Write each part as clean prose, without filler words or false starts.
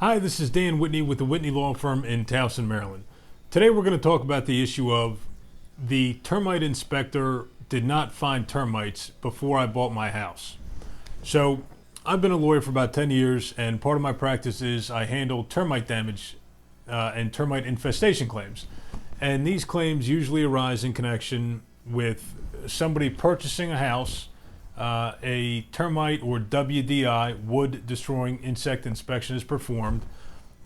Hi, this is Dan Whitney with the Whitney Law Firm in Towson, Maryland. Today we're going to talk about the issue of the termite inspector did not find termites before I bought my house. So I've been a lawyer for about 10 years, and part of my practice is I handle termite damage and termite infestation claims. And these claims usually arise in connection with somebody purchasing a house, a termite or WDI, wood destroying insect inspection is performed.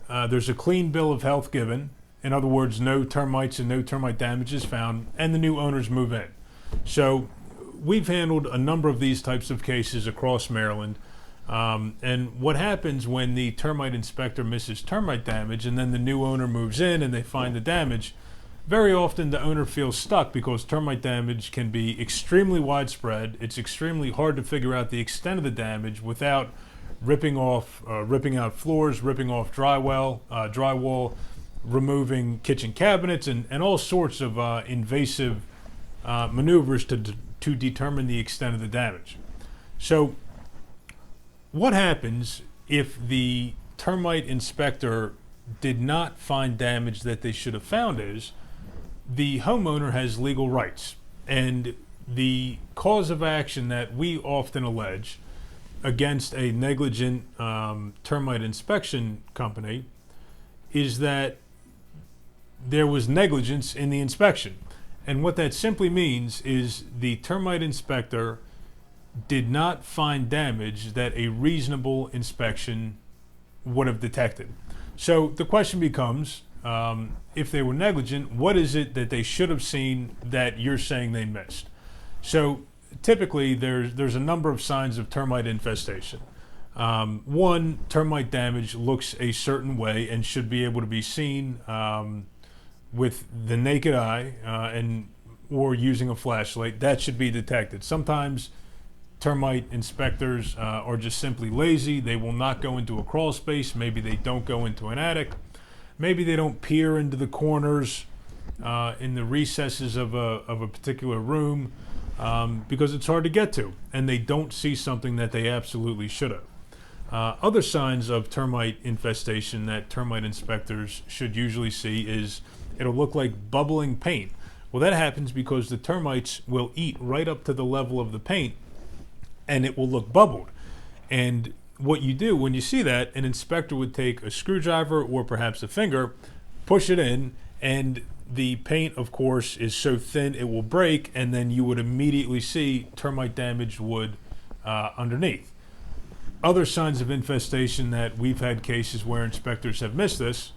There's a clean bill of health given. In other words, no termites and no termite damage is found, and the new owners move in. So we've handled a number of these types of cases across Maryland. And what happens when the termite inspector misses termite damage and then the new owner moves in and they find the damage? Very often the owner feels stuck because termite damage can be extremely widespread. It's extremely hard to figure out the extent of the damage without ripping out floors, ripping off drywall, removing kitchen cabinets, and all sorts of invasive maneuvers to determine the extent of the damage. So what happens if the termite inspector did not find damage that they should have found is the homeowner has legal rights, and the cause of action that we often allege against a negligent termite inspection company is that there was negligence in the inspection. And what that simply means is the termite inspector did not find damage that a reasonable inspection would have detected. So the question becomes, if they were negligent, what is it that they should have seen that you're saying they missed? So typically there's a number of signs of termite infestation. One, termite damage looks a certain way and should be able to be seen with the naked eye or using a flashlight. That should be detected. Sometimes termite inspectors are just simply lazy. They will not go into a crawl space. Maybe they don't go into an attic. Maybe they don't peer into the corners in the recesses of a particular room because it's hard to get to, and they don't see something that they absolutely should have. Other signs of termite infestation that termite inspectors should usually see is it'll look like bubbling paint. Well, that happens because the termites will eat right up to the level of the paint, and it will look bubbled. And what you do when you see that, an inspector would take a screwdriver or perhaps a finger, push it in, and the paint, of course, is so thin it will break, and then you would immediately see termite damaged wood underneath. Other signs of infestation that we've had cases where inspectors have missed this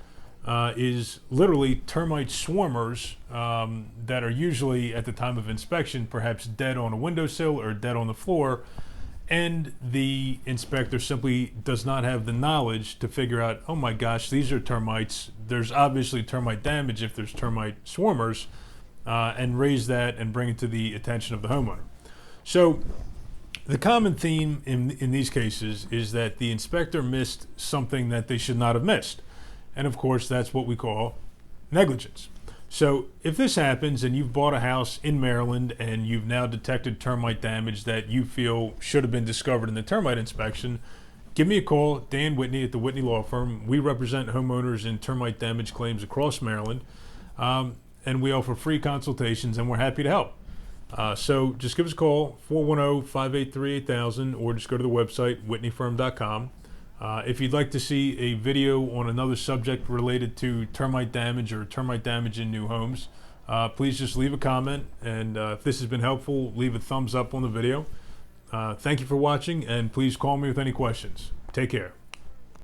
is literally termite swarmers that are usually at the time of inspection perhaps dead on a windowsill or dead on the floor, and the inspector simply does not have the knowledge to figure out, oh my gosh, these are termites. There's obviously termite damage if there's termite swarmers, and raise that and bring it to the attention of the homeowner. So the common theme in these cases is that the inspector missed something that they should not have missed. And of course, that's what we call negligence. So if this happens and you've bought a house in Maryland and you've now detected termite damage that you feel should have been discovered in the termite inspection, give me a call, Dan Whitney at the Whitney Law Firm. We represent homeowners in termite damage claims across Maryland, and we offer free consultations, and we're happy to help. So just give us a call, 410-583-8000, or just go to the website, whitneyfirm.com. If you'd like to see a video on another subject related to termite damage or termite damage in new homes, please just leave a comment. And if this has been helpful, leave a thumbs up on the video. Thank you for watching, and please call me with any questions. Take care.